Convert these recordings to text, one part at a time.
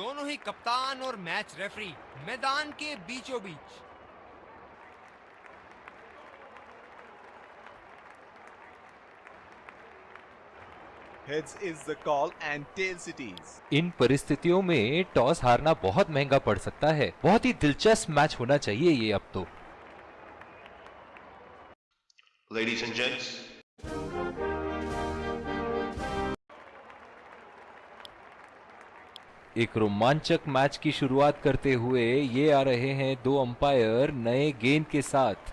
दोनों ही कप्तान और मैच रेफरी मैदान के बीचों बीच। Heads is the call and tails it is. इन परिस्थितियों में टॉस हारना बहुत महंगा पड़ सकता है। बहुत ही दिलचस्प मैच होना चाहिए ये अब तो। Ladies and gents, एक रोमांचक मैच की शुरुआत करते हुए ये आ रहे हैं दो अंपायर नए गेंद के साथ।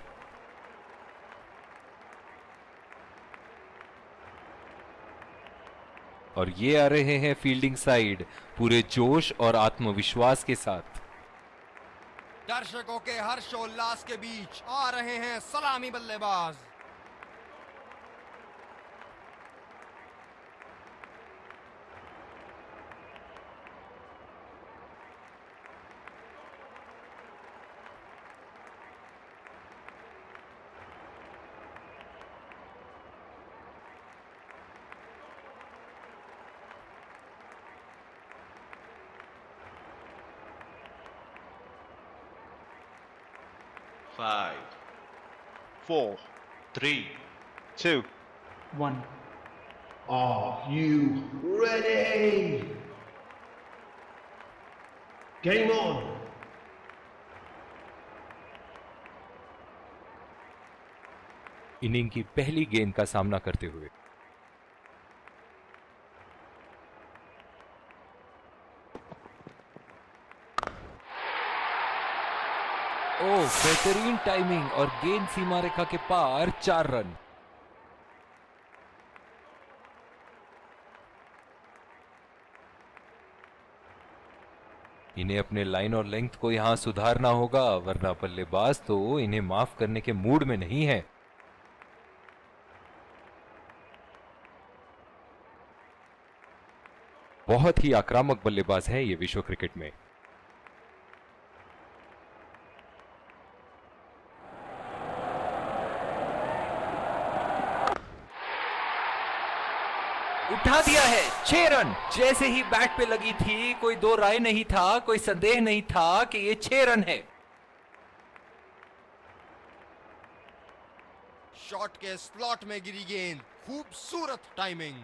और ये आ रहे हैं फील्डिंग साइड पूरे जोश और आत्मविश्वास के साथ। दर्शकों के हर्षोल्लास के बीच आ रहे हैं सलामी बल्लेबाज। five, 4, 3, 2, 1. Are you ready? Game on! Inning की पहली गेंद का सामना करते हुए ओह, बेहतरीन टाइमिंग और गेंद सीमा रेखा के पार 4 रन। इन्हें अपने लाइन और लेंथ को यहां सुधारना होगा, वरना बल्लेबाज तो इन्हें माफ करने के मूड में नहीं है। बहुत ही आक्रामक बल्लेबाज है ये विश्व क्रिकेट में। उठा दिया है 6 रन। जैसे ही बैट पे लगी थी कोई दो राय नहीं था, कोई संदेह नहीं था कि ये 6 रन है। शॉट के स्लॉट में गिरी गेंद, खूबसूरत टाइमिंग।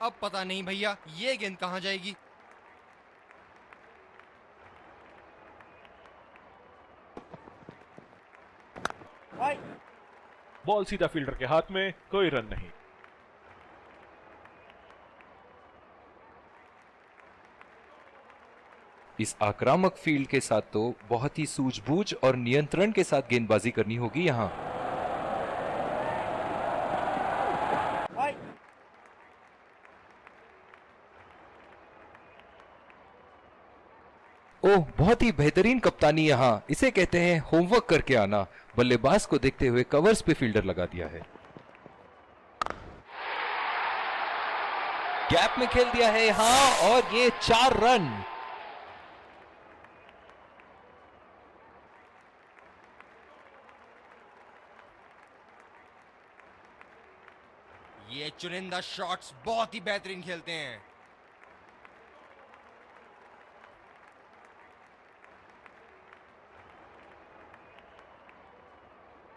अब पता नहीं भैया ये गेंद कहां जाएगी। बॉल सीधा फील्डर के हाथ में, कोई रन नहीं। इस आक्रामक फील्ड के साथ तो बहुत ही सूझबूझ और नियंत्रण के साथ गेंदबाजी करनी होगी यहां। ओह, बहुत ही बेहतरीन कप्तानी यहां। इसे कहते हैं होमवर्क करके आना। बल्लेबाज को देखते हुए कवर्स पे फील्डर लगा दिया है। गैप में खेल दिया है यहां और ये 4 रन। ये चुनिंदा शॉट्स बहुत ही बेहतरीन खेलते हैं।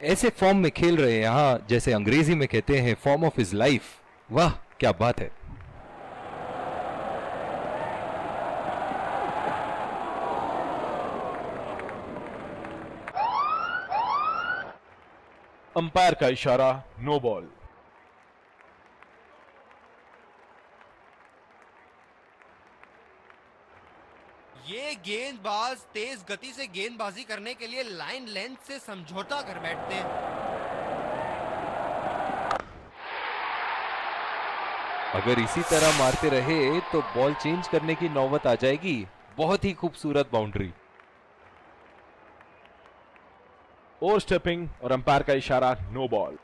ऐसे फॉर्म में खेल रहे हैं यहां, जैसे अंग्रेजी में कहते हैं फॉर्म ऑफ हिज लाइफ। वाह क्या बात है। अंपायर का इशारा, नो बॉल। ये गेंदबाज तेज गति से गेंदबाजी करने के लिए लाइन लेंथ से समझौता कर बैठते हैं। अगर इसी तरह मारते रहे तो बॉल चेंज करने की नौबत आ जाएगी। बहुत ही खूबसूरत बाउंड्री। ओवर स्टेपिंग और अंपायर का इशारा, नो बॉल।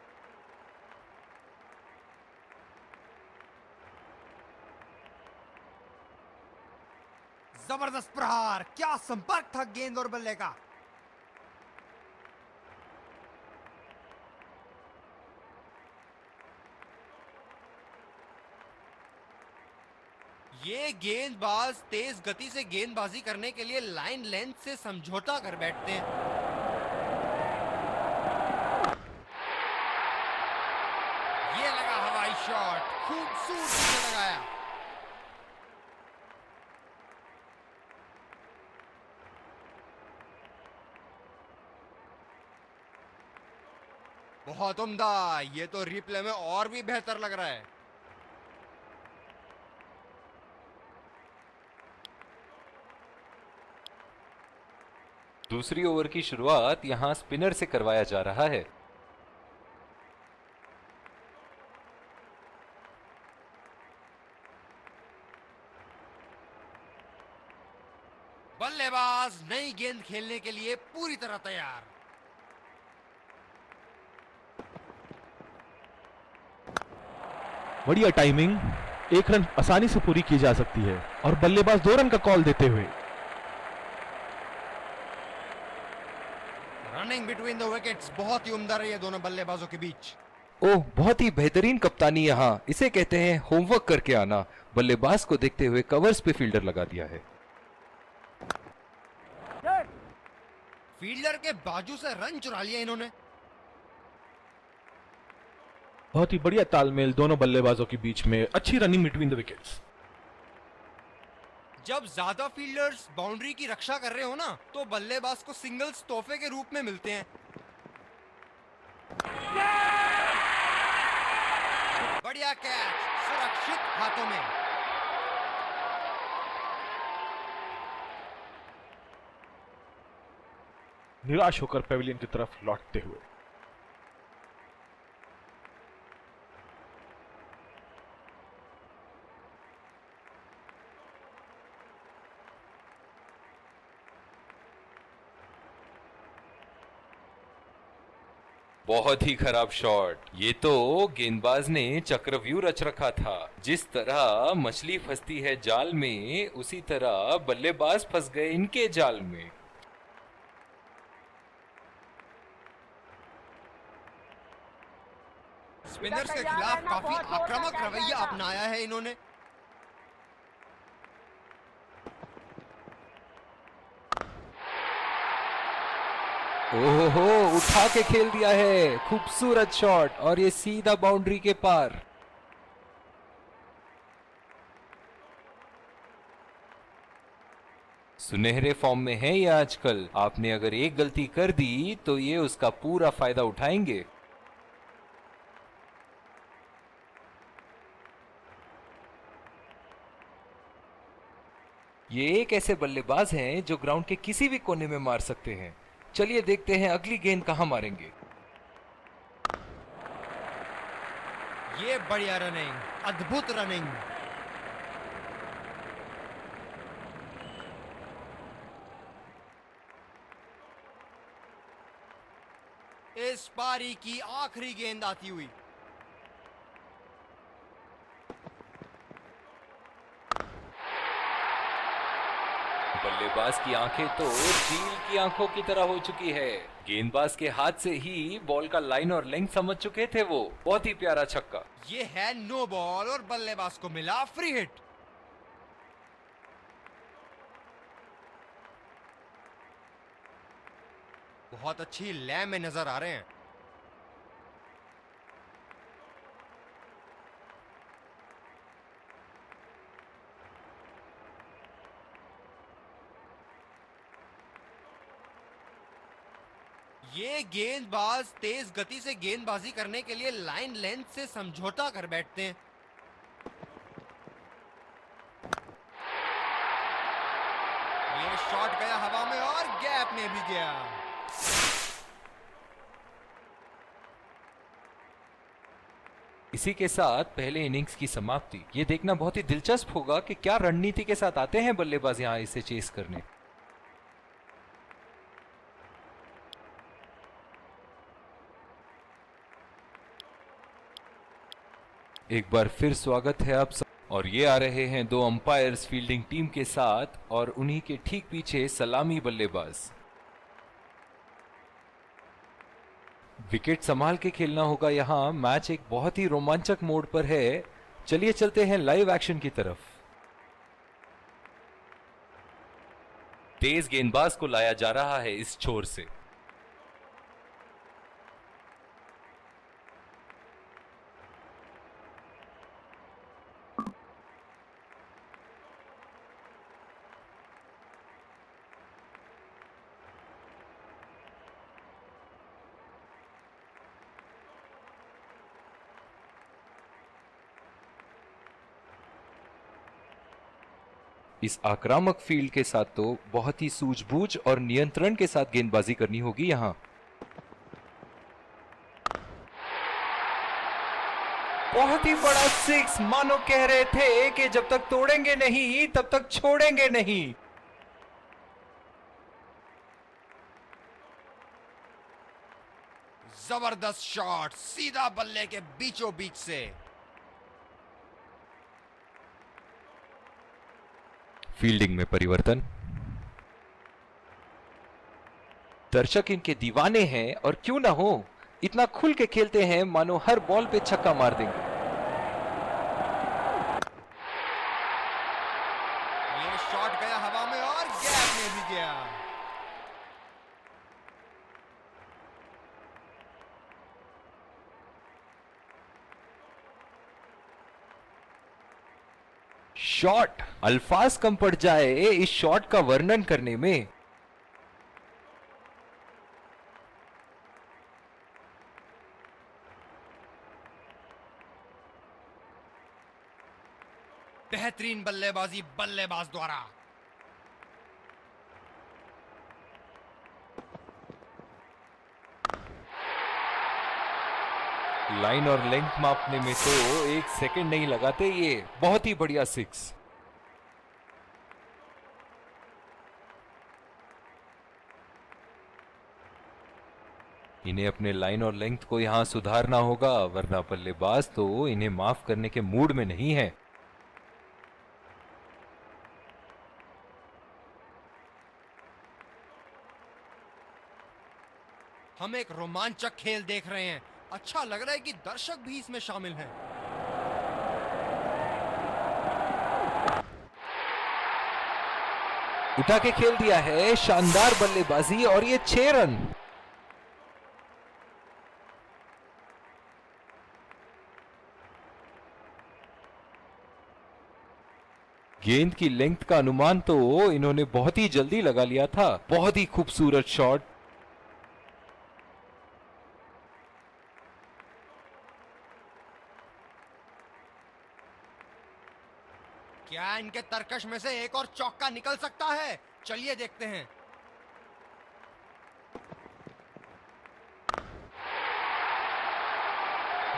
जबरदस्त प्रहार, क्या संपर्क था गेंद और बल्ले का। ये गेंदबाज तेज गति से गेंदबाजी करने के लिए लाइन लेंथ से समझौता कर बैठते हैं। ये लगा हवाई शॉट, खूबसूरती से लगाया। बहुत उम्दा, ये तो रिप्ले में और भी बेहतर लग रहा है। दूसरी ओवर की शुरुआत यहां स्पिनर से करवाया जा रहा है। बल्लेबाज नई गेंद खेलने के लिए पूरी तरह तैयार। बढ़िया टाइमिंग, एक रन आसानी से पूरी की जा सकती है और बल्लेबाज 2 रन का कॉल देते हुए। रनिंग बिटवीन द विकेट्स बहुत ही उम्दा रही है दोनों बल्लेबाजों के बीच। ओह, बहुत ही बेहतरीन कप्तानी यहाँ। इसे कहते हैं होमवर्क करके आना। बल्लेबाज को देखते हुए कवर्स पे फील्डर लगा दिया है। फील्डर के बाजू से रन चुरा लिया इन्होंने। बहुत ही बढ़िया तालमेल दोनों बल्लेबाजों के बीच में, अच्छी रनिंग बिटवीन द विकेट्स। जब ज्यादा फील्डर्स बाउंड्री की रक्षा कर रहे हो ना, तो बल्लेबाज को सिंगल्स तोहफे के रूप में मिलते हैं। बढ़िया कैच, सुरक्षित हाथों में। निराश होकर पेविलियन की तरफ लौटते हुए। बहुत ही खराब शॉट। ये तो गेंदबाज ने चक्रव्यूह रच रखा था। जिस तरह मछली फंसती है जाल में, उसी तरह बल्लेबाज फंस गए इनके जाल में। स्पिनर्स के खिलाफ काफी आक्रामक रवैया अपनाया है इन्होंने। ओहो, उठा के खेल दिया है। खूबसूरत शॉट और ये सीधा बाउंड्री के पार। सुनहरे फॉर्म में है ये आजकल। आपने अगर एक गलती कर दी तो ये उसका पूरा फायदा उठाएंगे। ये एक ऐसे बल्लेबाज हैं जो ग्राउंड के किसी भी कोने में मार सकते हैं। चलिए देखते हैं अगली गेंद कहां मारेंगे। ये बढ़िया रनिंग, अद्भुत रनिंग। इस पारी की आखिरी गेंद आती हुई। बल्लेबाज की आंखें तो चील की आंखों की तरह हो चुकी है। गेंदबाज के हाथ से ही बॉल का लाइन और लेंथ समझ चुके थे वो। बहुत ही प्यारा छक्का। ये है नो बॉल और बल्लेबाज को मिला फ्री हिट। बहुत अच्छी लय में नजर आ रहे हैं। ये गेंदबाज तेज गति से गेंदबाजी करने के लिए लाइन लेंथ से समझौता कर बैठते हैं। ये शॉट गया हवा में और गैप में भी गया। इसी के साथ पहले इनिंग्स की समाप्ति। ये देखना बहुत ही दिलचस्प होगा कि क्या रणनीति के साथ आते हैं बल्लेबाज यहां इसे चेस करने। एक बार फिर स्वागत है आप सब। और ये आ रहे हैं दो अंपायर्स फील्डिंग टीम के साथ और उन्हीं के ठीक पीछे सलामी बल्लेबाज। विकेट संभाल के खेलना होगा यहां। मैच एक बहुत ही रोमांचक मोड पर है। चलिए चलते हैं लाइव एक्शन की तरफ। तेज गेंदबाज को लाया जा रहा है इस छोर से। इस आक्रामक फील्ड के साथ तो बहुत ही सूझबूझ और नियंत्रण के साथ गेंदबाजी करनी होगी यहां। बहुत ही बड़ा सिक्स, मानो कह रहे थे कि जब तक तोड़ेंगे नहीं तब तक छोड़ेंगे नहीं। जबरदस्त शॉट सीधा बल्ले के बीचों बीच से। फील्डिंग में परिवर्तन। दर्शक इनके दीवाने हैं और क्यों ना हो, इतना खुल के खेलते हैं मानो हर बॉल पे छक्का मार देंगे। ये शॉट गया हवा में और गैप में भी गया। शॉट, अल्फाज कम पड़ जाए इस शॉट का वर्णन करने में। बेहतरीन बल्लेबाजी बल्लेबाज द्वारा। लाइन और लेंथ मापने में तो 1 सेकंड नहीं लगाते ये। बहुत ही बढ़िया सिक्स। इन्हें अपने लाइन और लेंथ को यहां सुधारना होगा, वरना बल्लेबाज तो इन्हें माफ करने के मूड में नहीं है। हम एक रोमांचक खेल देख रहे हैं। अच्छा लग रहा है कि दर्शक भी इसमें शामिल हैं। उठा के खेल दिया है, शानदार बल्लेबाजी और ये 6 रन। गेंद की लेंथ का अनुमान तो इन्होंने बहुत ही जल्दी लगा लिया था। बहुत ही खूबसूरत शॉट। क्या इनके तरकश में से एक और चौका निकल सकता है? चलिए देखते हैं।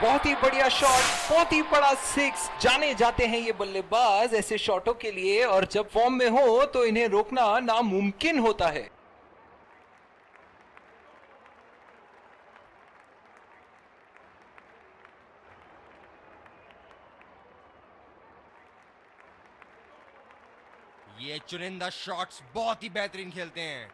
बहुत ही बढ़िया शॉट, बहुत ही बड़ा सिक्स। जाने जाते हैं ये बल्लेबाज ऐसे शॉटों के लिए, और जब फॉर्म में हो तो इन्हें रोकना नामुमकिन होता है। ये चुनिंदा शॉट्स बहुत ही बेहतरीन खेलते हैं।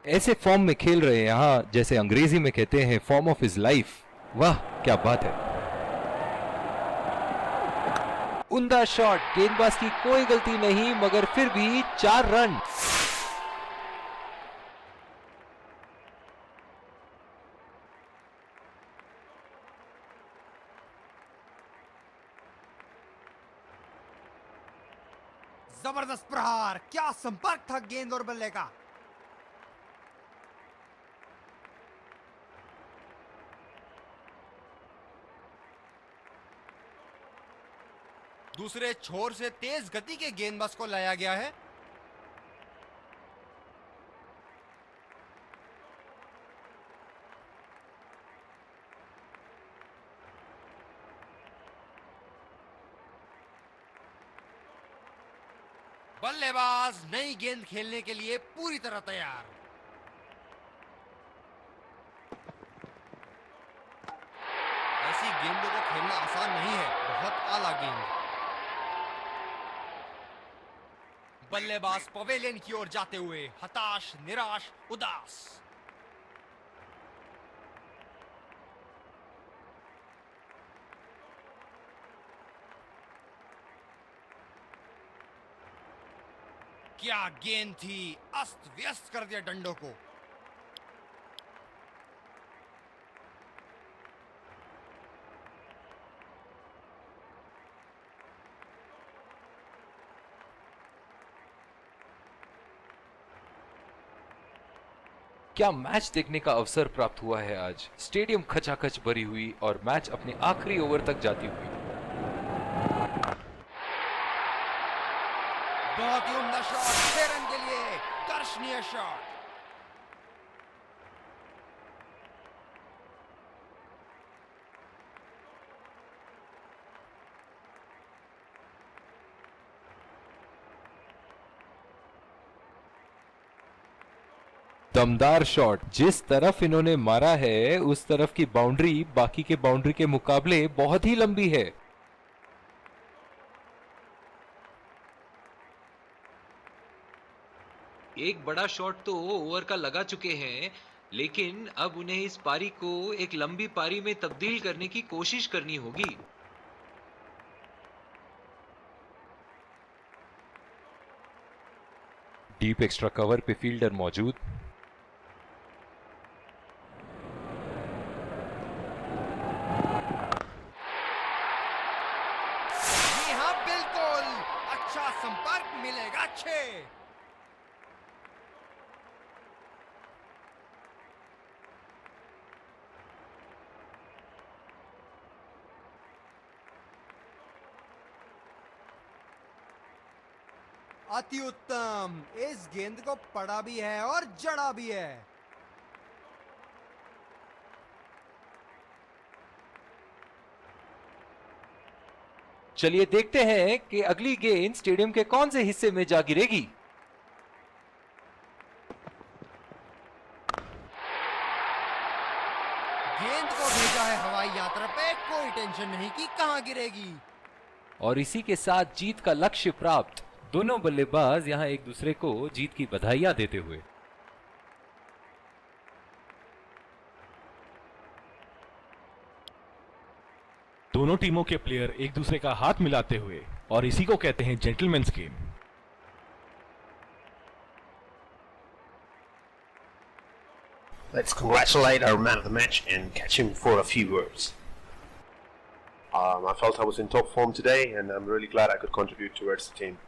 ऐसे फॉर्म में खेल रहे हैं यहाँ, जैसे अंग्रेजी में कहते हैं फॉर्म ऑफ हिज लाइफ। वाह क्या बात है। उम्दा शॉट, गेंदबाज की कोई गलती नहीं, मगर फिर भी 4 रन। जबरदस्त प्रहार, क्या संपर्क था गेंद और बल्ले का। दूसरे छोर से तेज गति के गेंदबाज को लाया गया है। बल्लेबाज नई गेंद खेलने के लिए पूरी तरह तैयार। ऐसी गेंदों को खेलना आसान नहीं है, बहुत आला गेंद। बल्लेबाज पवेलियन की ओर जाते हुए हताश, निराश, उदास। क्या गेंद थी, अस्त व्यस्त कर दिया डंडों को। क्या मैच देखने का अवसर प्राप्त हुआ है आज। स्टेडियम खचाखच भरी हुई और मैच अपने आखिरी ओवर तक जाती हुई। बहुत ही उम्दा शॉट, 6 रन के लिए दर्शनीय शॉट। दमदार शॉट। जिस तरफ इन्होंने मारा है उस तरफ की बाउंड्री बाकी के बाउंड्री के मुकाबले बहुत ही लंबी है। एक बड़ा शॉट तो ओवर का लगा चुके हैं, लेकिन अब उन्हें इस पारी को एक लंबी पारी में तब्दील करने की कोशिश करनी होगी। डीप एक्स्ट्रा कवर पे फील्डर मौजूद। जी हाँ, बिल्कुल अच्छा संपर्क मिलेगा 6। अति उत्तम, इस गेंद को पड़ा भी है और जड़ा भी है। चलिए देखते हैं कि अगली गेंद स्टेडियम के कौन से हिस्से में जा गिरेगी। गेंद को भेजा है हवाई यात्रा पे, कोई टेंशन नहीं कि कहां गिरेगी। और इसी के साथ जीत का लक्ष्य प्राप्त। दोनों बल्लेबाज यहां एक दूसरे को जीत की बधाइयां देते हुए। दोनों टीमों के प्लेयर एक दूसरे का हाथ मिलाते हुए, और इसी को कहते हैं gentleman's game. Let's congratulate our man of the match and catch him for a few words. I felt I was in top form today, and I'm really glad I could contribute towards the team.